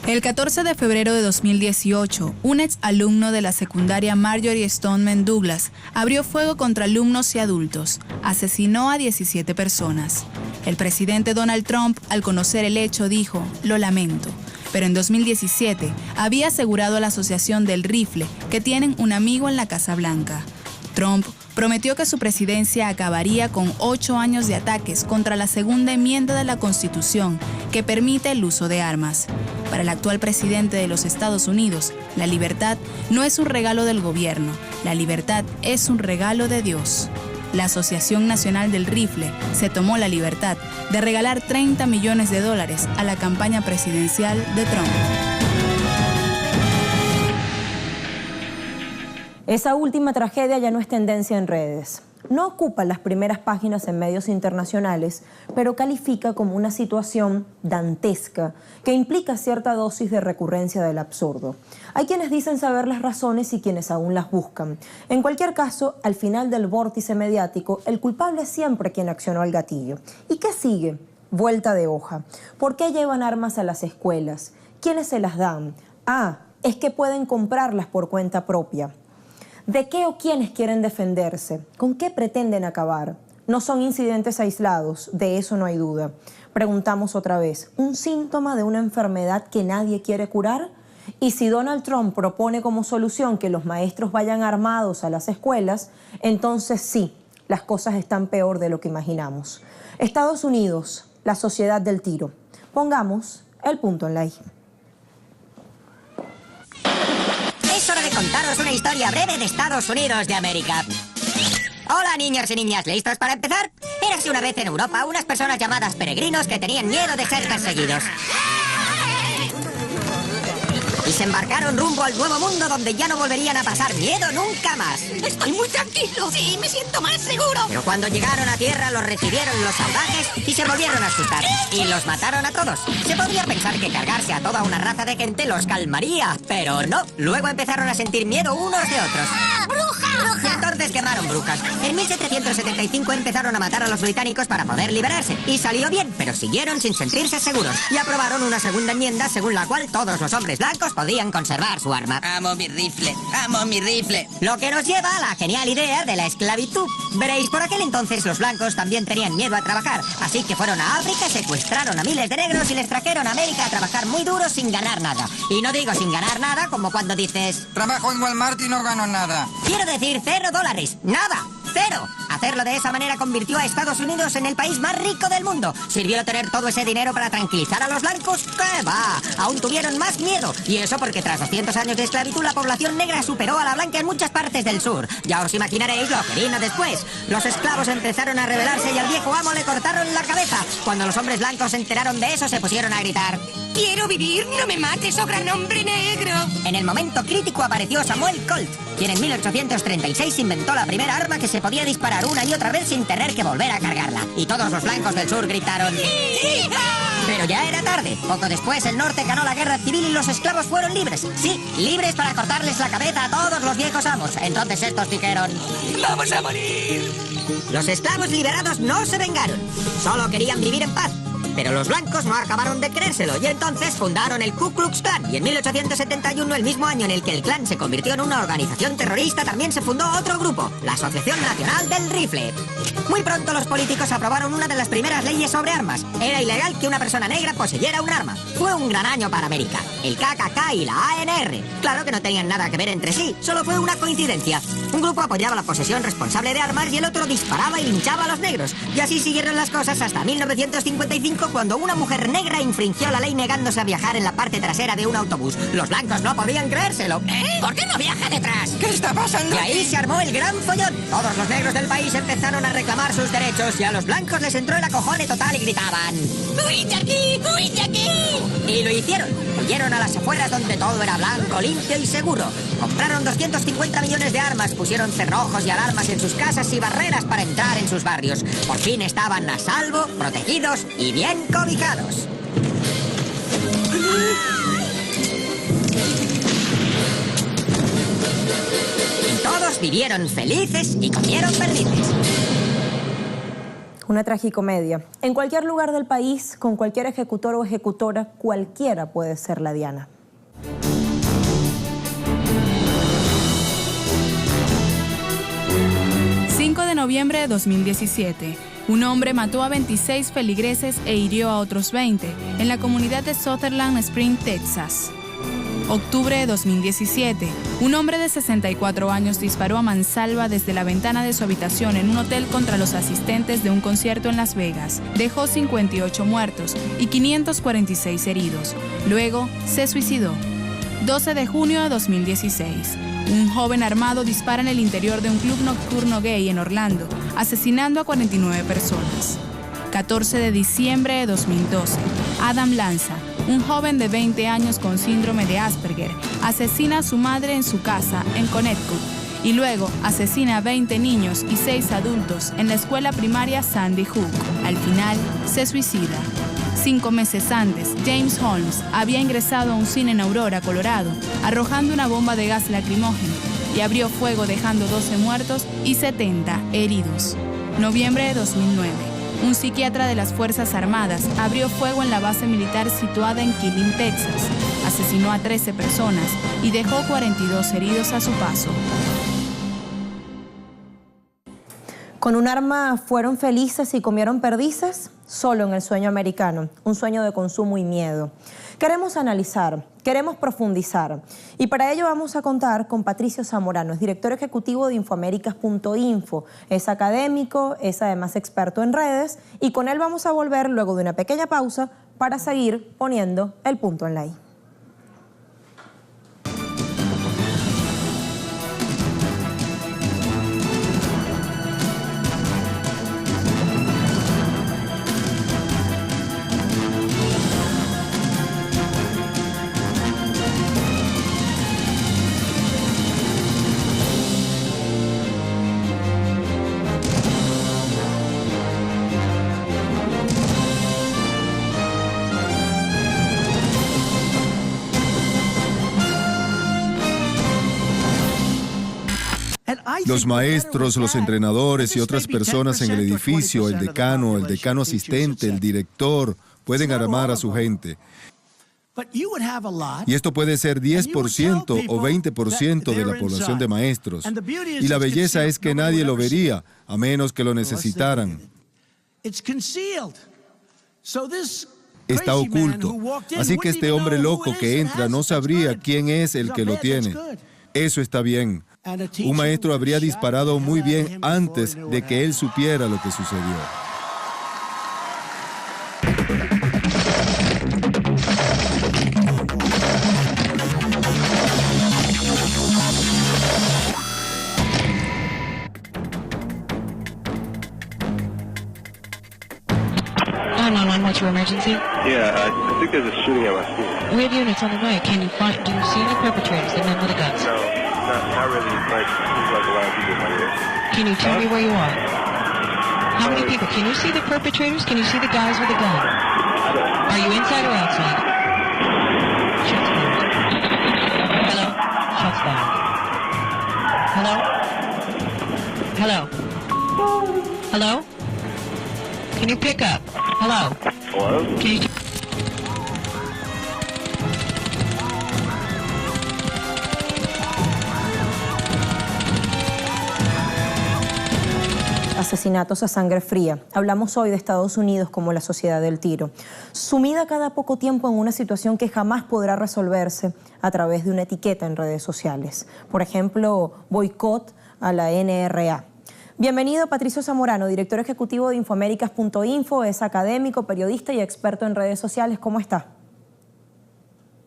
El 14 de febrero de 2018, un ex alumno de la secundaria Marjory Stoneman Douglas abrió fuego contra alumnos y adultos. Asesinó a 17 personas. El presidente Donald Trump, al conocer el hecho, dijo: "Lo lamento". Pero en 2017 había asegurado a la Asociación del Rifle que tienen un amigo en la Casa Blanca. Trump prometió que su presidencia acabaría con 8 años de ataques contra la segunda enmienda de la Constitución que permite el uso de armas. Para el actual presidente de los Estados Unidos, la libertad no es un regalo del gobierno, la libertad es un regalo de Dios. La Asociación Nacional del Rifle se tomó la libertad de regalar $30 millones a la campaña presidencial de Trump. Esa última tragedia ya no es tendencia en redes. No ocupa las primeras páginas en medios internacionales, pero califica como una situación dantesca que implica cierta dosis de recurrencia del absurdo. Hay quienes dicen saber las razones y quienes aún las buscan. En cualquier caso, al final del vórtice mediático, el culpable es siempre quien accionó el gatillo. ¿Y qué sigue? Vuelta de hoja. ¿Por qué llevan armas a las escuelas? ¿Quiénes se las dan? Es que pueden comprarlas por cuenta propia. ¿De qué o quiénes quieren defenderse? ¿Con qué pretenden acabar? No son incidentes aislados, de eso no hay duda. Preguntamos otra vez, ¿un síntoma de una enfermedad que nadie quiere curar? Y si Donald Trump propone como solución que los maestros vayan armados a las escuelas, entonces sí, las cosas están peor de lo que imaginamos. Estados Unidos, la sociedad del tiro. Pongamos el punto en la I. Es hora de contaros una historia breve de Estados Unidos de América. Hola, niños y niñas, ¿listos para empezar? Érase una vez en Europa unas personas llamadas peregrinos que tenían miedo de ser perseguidos. Y se embarcaron rumbo al nuevo mundo donde ya no volverían a pasar miedo nunca más. Estoy muy tranquilo, sí, me siento más seguro. Pero cuando llegaron a tierra los recibieron los salvajes y se volvieron a asustar. Y los mataron a todos. Se podría pensar que cargarse a toda una raza de gente los calmaría, pero no. Luego empezaron a sentir miedo unos de otros. ¡Bruja! Y entonces quemaron brujas. En 1775 empezaron a matar a los británicos para poder liberarse. Y salió bien, pero siguieron sin sentirse seguros. Y aprobaron una segunda enmienda según la cual todos los hombres blancos podían conservar su arma. Amo mi rifle, amo mi rifle. Lo que nos lleva a la genial idea de la esclavitud. Veréis, por aquel entonces los blancos también tenían miedo a trabajar. Así que fueron a África, secuestraron a miles de negros y les trajeron a América a trabajar muy duro sin ganar nada. Y no digo sin ganar nada como cuando dices... Trabajo en Walmart y no gano nada. Quiero decir $0. ¡Nada! ¡Cero! Hacerlo de esa manera convirtió a Estados Unidos en el país más rico del mundo. ¿Sirvió tener todo ese dinero para tranquilizar a los blancos? ¡Qué va! Aún tuvieron más miedo. Y eso porque tras 200 años de esclavitud la población negra superó a la blanca en muchas partes del sur. Ya os imaginaréis lo que vino después. Los esclavos empezaron a rebelarse y al viejo amo le cortaron la cabeza. Cuando los hombres blancos se enteraron de eso se pusieron a gritar: quiero vivir, no me mates, oh gran hombre negro. En el momento crítico apareció Samuel Colt, quien en 1836 inventó la primera arma que se podía disparar una y otra vez sin tener que volver a cargarla. Y todos los blancos del sur gritaron: ¡Hija! Pero ya era tarde. Poco después el norte ganó la guerra civil y los esclavos fueron libres. Sí, libres para cortarles la cabeza a todos los viejos amos. Entonces estos dijeron: ¡vamos a morir! Los esclavos liberados no se vengaron. Solo querían vivir en paz. Pero los blancos no acabaron de creérselo y entonces fundaron el Ku Klux Klan. Y en 1871, el mismo año en el que el Klan se convirtió en una organización terrorista, también se fundó otro grupo, la Asociación Nacional del Rifle. Muy pronto los políticos aprobaron una de las primeras leyes sobre armas. Era ilegal que una persona negra poseyera un arma. Fue un gran año para América. El KKK y la ANR. Claro que no tenían nada que ver entre sí, solo fue una coincidencia. Un grupo apoyaba la posesión responsable de armas y el otro disparaba y linchaba a los negros. Y así siguieron las cosas hasta 1955, cuando una mujer negra infringió la ley negándose a viajar en la parte trasera de un autobús. Los blancos no podían creérselo. ¿Por qué no viaja detrás? ¿Qué está pasando? Y ahí se armó el gran follón. Todos los negros del país empezaron a reclamar sus derechos y a los blancos les entró el acojone total y gritaban: ¡huid de aquí! ¡huid de aquí! Y lo hicieron. Huyeron a las afueras donde todo era blanco, limpio y seguro. Compraron 250 millones de armas, pusieron cerrojos y alarmas en sus casas y barreras para entrar en sus barrios. Por fin estaban a salvo, protegidos y bien cobijados. Y todos vivieron felices y comieron perdices. Una tragicomedia. En cualquier lugar del país, con cualquier ejecutor o ejecutora, cualquiera puede ser la diana. De noviembre de 2017, un hombre mató a 26 feligreses e hirió a otros 20 en la comunidad de Sutherland Springs, Texas. Octubre de 2017, un hombre de 64 años disparó a mansalva desde la ventana de su habitación en un hotel contra los asistentes de un concierto en Las Vegas. Dejó 58 muertos y 546 heridos. Luego, se suicidó. 12 de junio de 2016. Un joven armado dispara en el interior de un club nocturno gay en Orlando, asesinando a 49 personas. 14 de diciembre de 2012. Adam Lanza, un joven de 20 años con síndrome de Asperger, asesina a su madre en su casa en Connecticut y luego asesina a 20 niños y 6 adultos en la escuela primaria Sandy Hook. Al final, se suicida. 5 meses antes, James Holmes había ingresado a un cine en Aurora, Colorado, arrojando una bomba de gas lacrimógeno y abrió fuego dejando 12 muertos y 70 heridos. Noviembre de 2009. Un psiquiatra de las Fuerzas Armadas abrió fuego en la base militar situada en Killeen, Texas. Asesinó a 13 personas y dejó 42 heridos a su paso. ¿Con un arma fueron felices y comieron perdices? Solo en el sueño americano, un sueño de consumo y miedo. Queremos analizar, queremos profundizar y para ello vamos a contar con Patricio Zamorano, es director ejecutivo de Infoaméricas.info, es académico, es además experto en redes y con él vamos a volver luego de una pequeña pausa para seguir poniendo el punto en la I. Los maestros, los entrenadores y otras personas en el edificio, el decano asistente, el director, pueden armar a su gente. Y esto puede ser 10% o 20% de la población de maestros. Y la belleza es que nadie lo vería, a menos que lo necesitaran. Está oculto. Así que este hombre loco que entra no sabría quién es el que lo tiene. Eso está bien. Un maestro habría disparado muy bien antes de que él supiera lo que sucedió. What's your emergency? Yeah, I think there's a shooting at my school. We have units on the way. Do you see any perpetrators, the men with the guns? No, not really, but it seems like a lot of people in my area. Can you tell me where you are? How many people? Can you see the perpetrators? Can you see the guys with the gun? Are you inside or outside? Shots fired. Hello? Shots fired. Hello? Hello? Hello? Can you pick up? Hello? Hello? Can you... Asesinatos a sangre fría. Hablamos hoy de Estados Unidos como la sociedad del tiro, sumida cada poco tiempo en una situación que jamás podrá resolverse a través de una etiqueta en redes sociales. Por ejemplo, boicot a la NRA. Bienvenido Patricio Zamorano, director ejecutivo de Infoaméricas.info, es académico, periodista y experto en redes sociales. ¿Cómo está?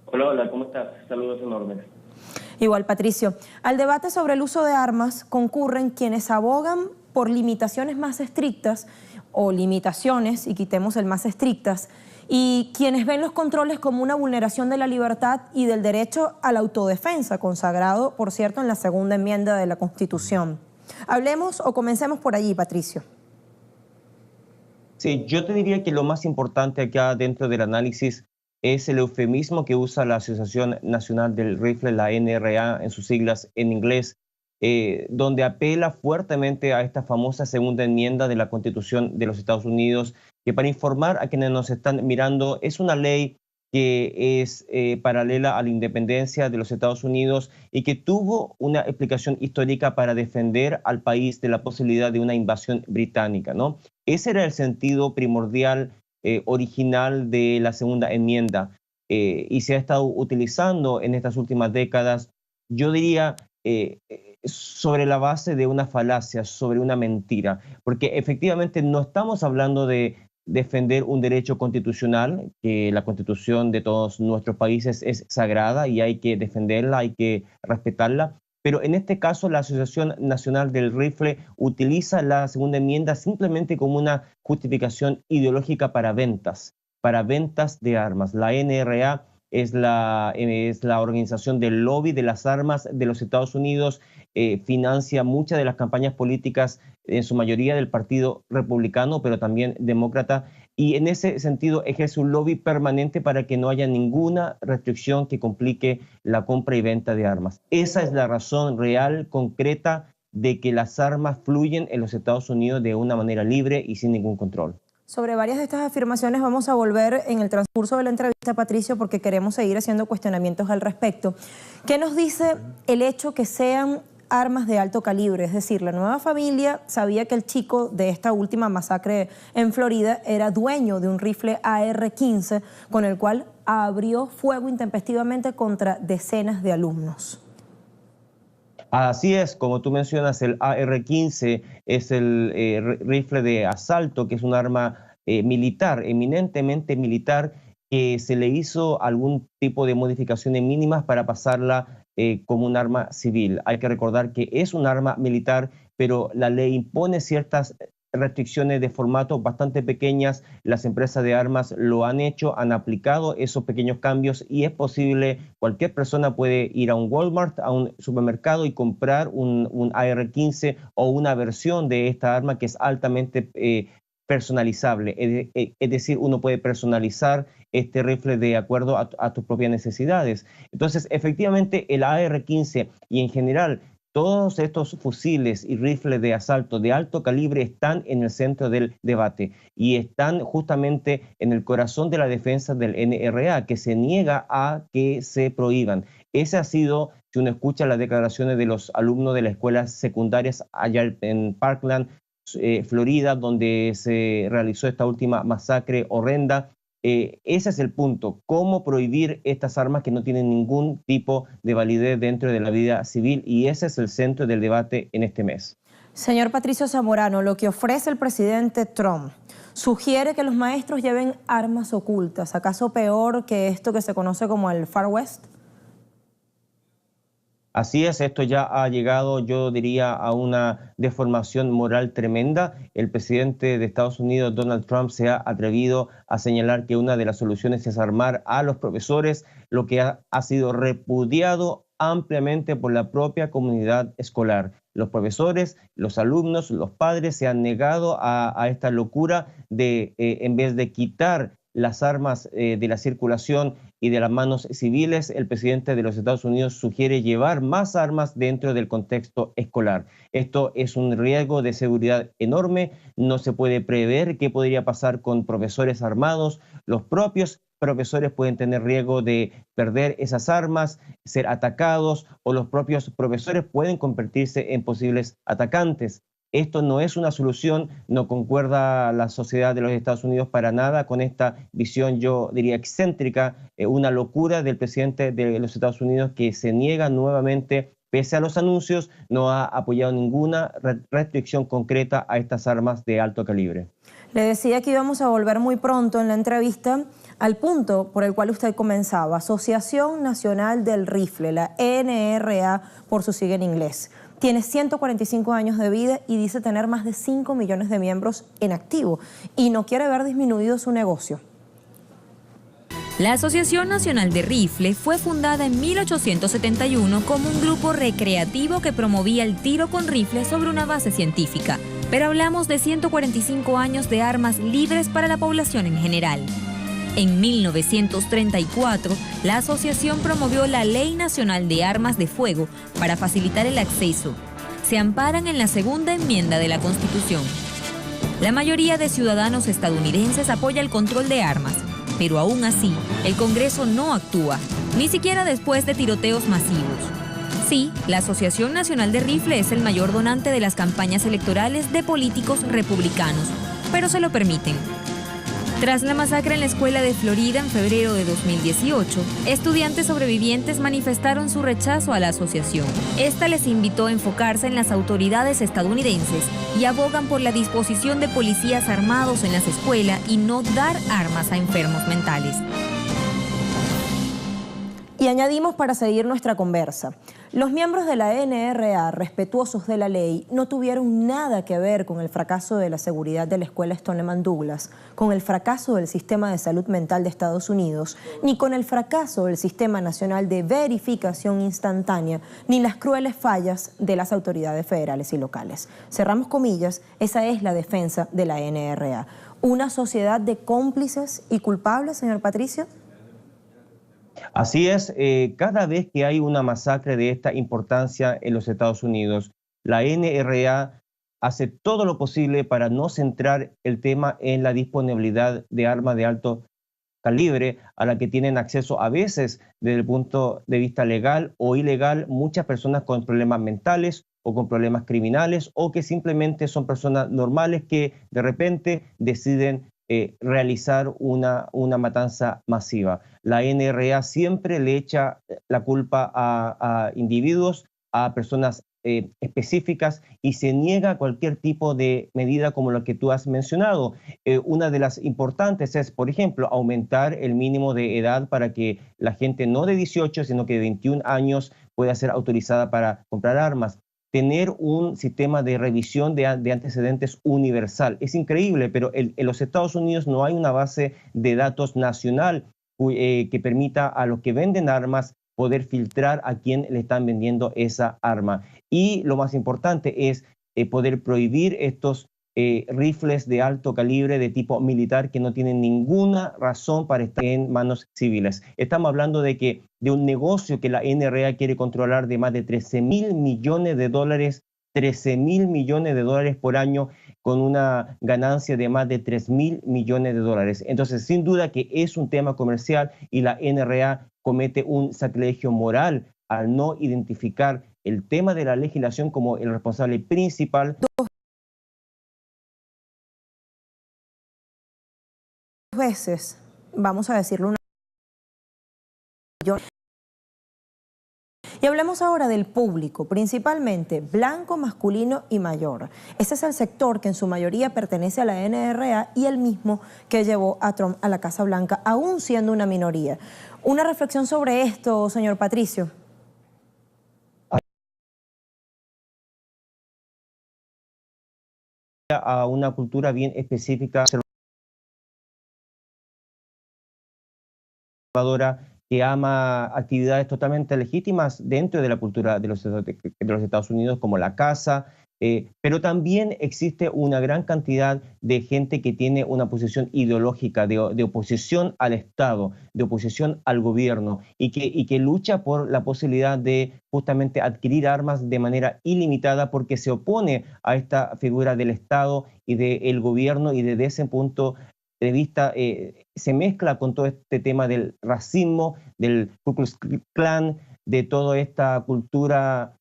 Hola, ¿cómo estás? Saludos enormes. Igual, Patricio. Al debate sobre el uso de armas concurren quienes abogan por limitaciones más estrictas o limitaciones, y quitemos el más estrictas, y quienes ven los controles como una vulneración de la libertad y del derecho a la autodefensa, consagrado, por cierto, en la segunda enmienda de la Constitución. Hablemos o comencemos por allí, Patricio. Sí, yo te diría que lo más importante acá dentro del análisis es el eufemismo que usa la Asociación Nacional del Rifle, la NRA, en sus siglas en inglés, donde apela fuertemente a esta famosa segunda enmienda de la Constitución de los Estados Unidos, que para informar a quienes nos están mirando, es una ley que es paralela a la independencia de los Estados Unidos y que tuvo una explicación histórica para defender al país de la posibilidad de una invasión británica, ¿no? Ese era el sentido primordial, original de la segunda enmienda, y se ha estado utilizando en estas últimas décadas, yo diría, sobre la base de una falacia, sobre una mentira, porque efectivamente no estamos hablando de defender un derecho constitucional, que la Constitución de todos nuestros países es sagrada y hay que defenderla, hay que respetarla, pero en este caso la Asociación Nacional del Rifle utiliza la segunda enmienda simplemente como una justificación ideológica para ventas de armas. La NRA es la organización del lobby de las armas de los Estados Unidos, financia muchas de las campañas políticas, en su mayoría del Partido Republicano, pero también demócrata, y en ese sentido ejerce un lobby permanente para que no haya ninguna restricción que complique la compra y venta de armas. Esa es la razón real, concreta, de que las armas fluyen en los Estados Unidos de una manera libre y sin ningún control. Sobre varias de estas afirmaciones vamos a volver en el transcurso de la entrevista, Patricio, porque queremos seguir haciendo cuestionamientos al respecto. ¿Qué nos dice el hecho que sean armas de alto calibre? Es decir, la nueva familia sabía que el chico de esta última masacre en Florida era dueño de un rifle AR-15 con el cual abrió fuego intempestivamente contra decenas de alumnos. Así es, como tú mencionas, el AR-15 es el rifle de asalto, que es un arma militar, eminentemente militar, que se le hizo algún tipo de modificaciones mínimas para pasarla como un arma civil. Hay que recordar que es un arma militar, pero la ley impone ciertas restricciones de formato bastante pequeñas. Las empresas de armas lo han hecho, han aplicado esos pequeños cambios y es posible, cualquier persona puede ir a un Walmart, a un supermercado y comprar un AR-15 o una versión de esta arma que es altamente personalizable. Es decir, uno puede personalizar este rifle de acuerdo a tus propias necesidades. Entonces, efectivamente, el AR-15 y en general todos estos fusiles y rifles de asalto de alto calibre están en el centro del debate y están justamente en el corazón de la defensa del NRA, que se niega a que se prohíban. Ese ha sido, si uno escucha las declaraciones de los alumnos de las escuelas secundarias allá en Parkland, Florida, donde se realizó esta última masacre horrenda. Ese es el punto, cómo prohibir estas armas que no tienen ningún tipo de validez dentro de la vida civil, y ese es el centro del debate en este mes. Señor Patricio Zamorano, lo que ofrece el presidente Trump sugiere que los maestros lleven armas ocultas, ¿acaso peor que esto que se conoce como el Far West? Así es, esto ya ha llegado, yo diría, a una deformación moral tremenda. El presidente de Estados Unidos, Donald Trump, se ha atrevido a señalar que una de las soluciones es armar a los profesores, lo que ha sido repudiado ampliamente por la propia comunidad escolar. Los profesores, los alumnos, los padres se han negado a esta locura de, en vez de quitar las armas de la circulación y de las manos civiles, el presidente de los Estados Unidos sugiere llevar más armas dentro del contexto escolar. Esto es un riesgo de seguridad enorme, no se puede prever qué podría pasar con profesores armados. Los propios profesores pueden tener riesgo de perder esas armas, ser atacados, o los propios profesores pueden convertirse en posibles atacantes. Esto no es una solución, no concuerda la sociedad de los Estados Unidos para nada con esta visión, yo diría, excéntrica, una locura del presidente de los Estados Unidos, que se niega nuevamente, pese a los anuncios, no ha apoyado ninguna restricción concreta a estas armas de alto calibre. Le decía que íbamos a volver muy pronto en la entrevista al punto por el cual usted comenzaba, Asociación Nacional del Rifle, la NRA por su sigla en inglés. Tiene 145 años de vida y dice tener más de 5 millones de miembros en activo y no quiere ver disminuido su negocio. La Asociación Nacional de Rifle fue fundada en 1871 como un grupo recreativo que promovía el tiro con rifle sobre una base científica. Pero hablamos de 145 años de armas libres para la población en general. En 1934, la asociación promovió la Ley Nacional de Armas de Fuego para facilitar el acceso, se amparan en la segunda enmienda de la Constitución. La mayoría de ciudadanos estadounidenses apoya el control de armas, pero aún así, el Congreso no actúa, ni siquiera después de tiroteos masivos. Sí, la Asociación Nacional de Rifle es el mayor donante de las campañas electorales de políticos republicanos, pero se lo permiten. Tras la masacre en la escuela de Florida en febrero de 2018, estudiantes sobrevivientes manifestaron su rechazo a la asociación. Esta les invitó a enfocarse en las autoridades estadounidenses y abogan por la disposición de policías armados en las escuelas y no dar armas a enfermos mentales. Y añadimos para seguir nuestra conversa, los miembros de la NRA, respetuosos de la ley, no tuvieron nada que ver con el fracaso de la seguridad de la escuela Stoneman Douglas, con el fracaso del sistema de salud mental de Estados Unidos, ni con el fracaso del Sistema Nacional de Verificación Instantánea, ni las crueles fallas de las autoridades federales y locales. Cerramos comillas, esa es la defensa de la NRA. ¿Una sociedad de cómplices y culpables, señor Patricio? Así es, cada vez que hay una masacre de esta importancia en los Estados Unidos, la NRA hace todo lo posible para no centrar el tema en la disponibilidad de armas de alto calibre a la que tienen acceso a veces desde el punto de vista legal o ilegal muchas personas con problemas mentales o con problemas criminales o que simplemente son personas normales que de repente deciden realizar una matanza masiva. La NRA siempre le echa la culpa a individuos, a personas específicas y se niega cualquier tipo de medida como la que tú has mencionado. Una de las importantes es, por ejemplo, aumentar el mínimo de edad para que la gente no de 18, sino que de 21 años pueda ser autorizada para comprar armas. Tener un sistema de revisión de antecedentes universal. Es increíble, pero en los Estados Unidos no hay una base de datos nacional que permita a los que venden armas poder filtrar a quién le están vendiendo esa arma. Y lo más importante es poder prohibir estos rifles de alto calibre de tipo militar que no tienen ninguna razón para estar en manos civiles. Estamos hablando de un negocio que la NRA quiere controlar de más de $13.000 millones, 13.000 millones de dólares por año, con una ganancia de más de $3.000 millones. Entonces, sin duda que es un tema comercial y la NRA comete un sacrilegio moral al no identificar el tema de la legislación como el responsable principal. Veces, vamos a decirlo y hablemos ahora del público, principalmente blanco, masculino y mayor. Ese es el sector que en su mayoría pertenece a la NRA y el mismo que llevó a Trump a la Casa Blanca, aún siendo una minoría. Una reflexión sobre esto, señor Patricio. A una cultura bien específica que ama actividades totalmente legítimas dentro de la cultura de los Estados Unidos, como la caza, pero también existe una gran cantidad de gente que tiene una posición ideológica de oposición al Estado, de oposición al gobierno, y que lucha por la posibilidad de justamente adquirir armas de manera ilimitada porque se opone a esta figura del Estado y del gobierno, y desde ese punto de vista se mezcla con todo este tema del racismo, del Ku Klux Klan, de toda esta cultura,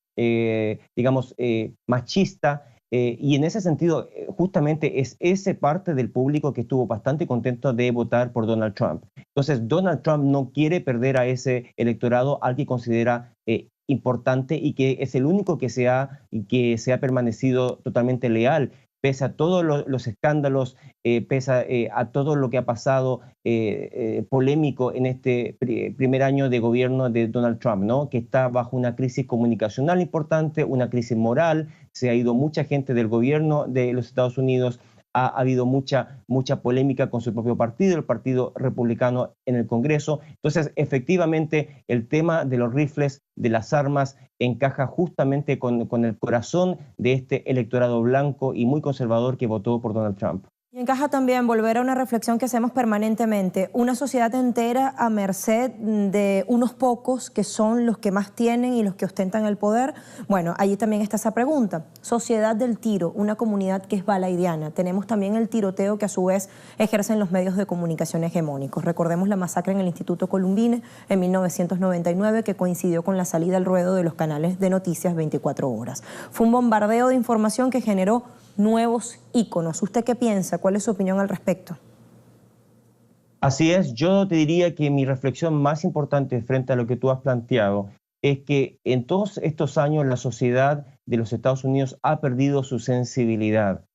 machista, y en ese sentido justamente es esa parte del público que estuvo bastante contento de votar por Donald Trump. Entonces Donald Trump no quiere perder a ese electorado al que considera importante y que es el único que se ha permanecido totalmente leal. Pese a todos los escándalos, pese a todo lo que ha pasado polémico en este primer año de gobierno de Donald Trump, ¿no? Que está bajo una crisis comunicacional importante, una crisis moral, se ha ido mucha gente del gobierno de los Estados Unidos, ha habido mucha polémica con su propio partido, el Partido Republicano en el Congreso. Entonces, efectivamente, el tema de los rifles, de las armas, encaja justamente con el corazón de este electorado blanco y muy conservador que votó por Donald Trump. Y Encaja también volver a una reflexión que hacemos permanentemente, una sociedad entera a merced de unos pocos que son los que más tienen y los que ostentan el poder. Bueno, allí también está esa pregunta. Sociedad del tiro, una comunidad que es balaidiana. Tenemos también el tiroteo que a su vez ejercen los medios de comunicación hegemónicos. Recordemos la masacre en el Instituto Columbine en 1999 que coincidió con la salida al ruedo de los canales de noticias 24 horas. Fue un bombardeo de información que generó nuevos íconos. ¿Usted qué piensa? ¿Cuál es su opinión al respecto? Así es, yo te diría que mi reflexión más importante frente a lo que tú has planteado es que en todos estos años la sociedad de los Estados Unidos ha perdido su sensibilidad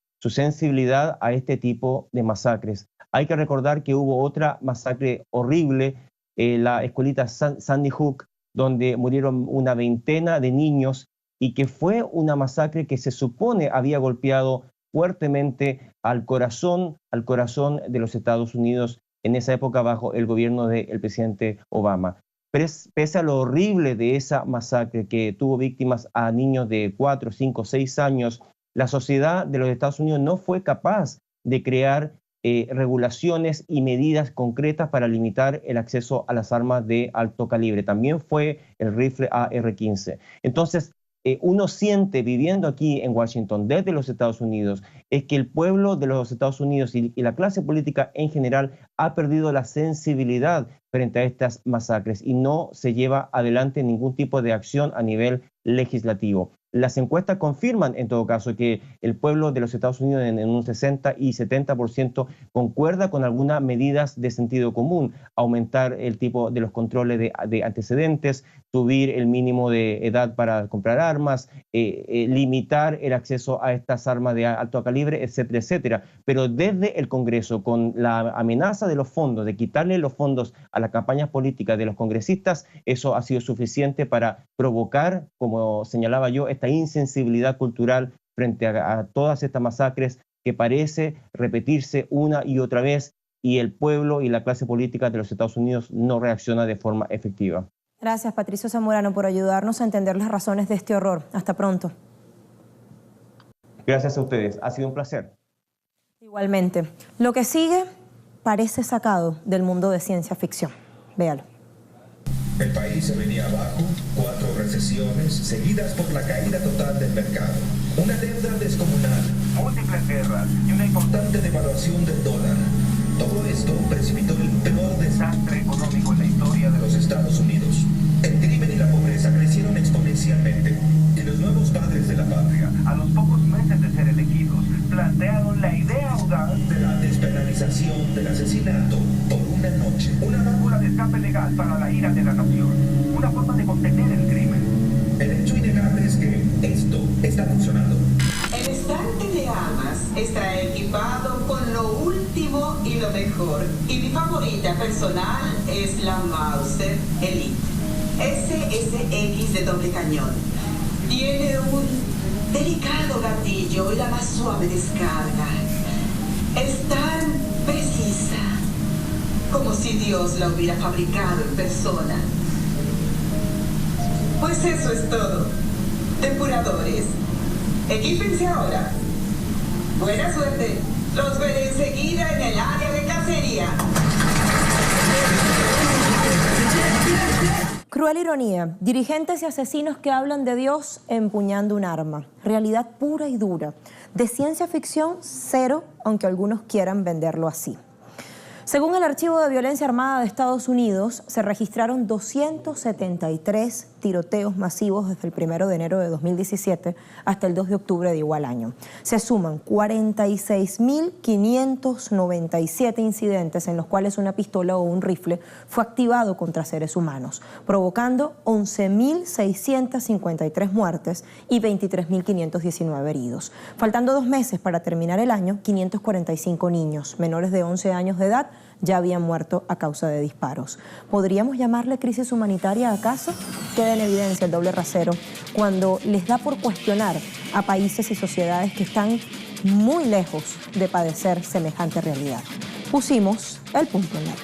a este tipo de masacres. Hay que recordar que hubo otra masacre horrible, la escuelita Sandy Hook, donde murieron una veintena de niños y que fue una masacre que se supone había golpeado fuertemente al corazón de los Estados Unidos en esa época bajo el gobierno del presidente Obama. Pese a lo horrible de esa masacre que tuvo víctimas a niños de 4, 5, 6 años, la sociedad de los Estados Unidos no fue capaz de crear regulaciones y medidas concretas para limitar el acceso a las armas de alto calibre. También fue el rifle AR-15. Entonces, uno siente viviendo aquí en Washington desde los Estados Unidos es que el pueblo de los Estados Unidos y la clase política en general ha perdido la sensibilidad frente a estas masacres y no se lleva adelante ningún tipo de acción a nivel legislativo. Las encuestas confirman, en todo caso, que el pueblo de los Estados Unidos en un 60 y 70% concuerda con algunas medidas de sentido común, aumentar el tipo de los controles de antecedentes, subir el mínimo de edad para comprar armas, limitar el acceso a estas armas de alto calibre, etcétera, etcétera. Pero desde el Congreso, con la amenaza de los fondos, de quitarle los fondos a las campañas políticas de los congresistas, eso ha sido suficiente para provocar, como señalaba yo, esta insensibilidad cultural frente a todas estas masacres que parece repetirse una y otra vez y el pueblo y la clase política de los Estados Unidos no reacciona de forma efectiva. Gracias, Patricio Zamorano, por ayudarnos a entender las razones de este horror. Hasta pronto. Gracias a ustedes. Ha sido un placer. Igualmente. Lo que sigue parece sacado del mundo de ciencia ficción. Véalo. El país se venía abajo, 4 recesiones seguidas por la caída total del mercado, una deuda descomunal, múltiples guerras y una importante devaluación del dólar. Todo esto precipitó el peor desastre económico en la historia de los Estados Unidos. El crimen y la pobreza crecieron exponencialmente y los nuevos padres de la patria, a los pocos meses de ser elegidos, plantearon la idea audaz de la despenalización del asesinato por una noche. Una válvula de escape legal para la ira de la nación. Una forma de contener el crimen. El hecho innegable es que esto está funcionando. El estante de armas está equipado con lo último y lo mejor. Y mi favorita personal es la Mauser Elite. SSX de doble cañón. Tiene un delicado gatillo y la más suave descarga. Es tan precisa como si Dios la hubiera fabricado en persona. Pues eso es todo. Depuradores, equípense ahora. Buena suerte. Los veré enseguida en el área de cacería. Cruel ironía. Dirigentes y asesinos que hablan de Dios empuñando un arma. Realidad pura y dura. De ciencia ficción, cero, aunque algunos quieran venderlo así. Según el Archivo de Violencia Armada de Estados Unidos, se registraron 273 tiroteos masivos desde el 1 de enero de 2017 hasta el 2 de octubre de igual año. Se suman 46.597 incidentes en los cuales una pistola o un rifle fue activado contra seres humanos, provocando 11.653 muertes y 23.519 heridos. Faltando 2 meses para terminar el año, 545 niños menores de 11 años de edad ya habían muerto a causa de disparos. ¿Podríamos llamarle crisis humanitaria acaso? Queda en evidencia el doble rasero cuando les da por cuestionar a países y sociedades que están muy lejos de padecer semejante realidad. Pusimos el punto en la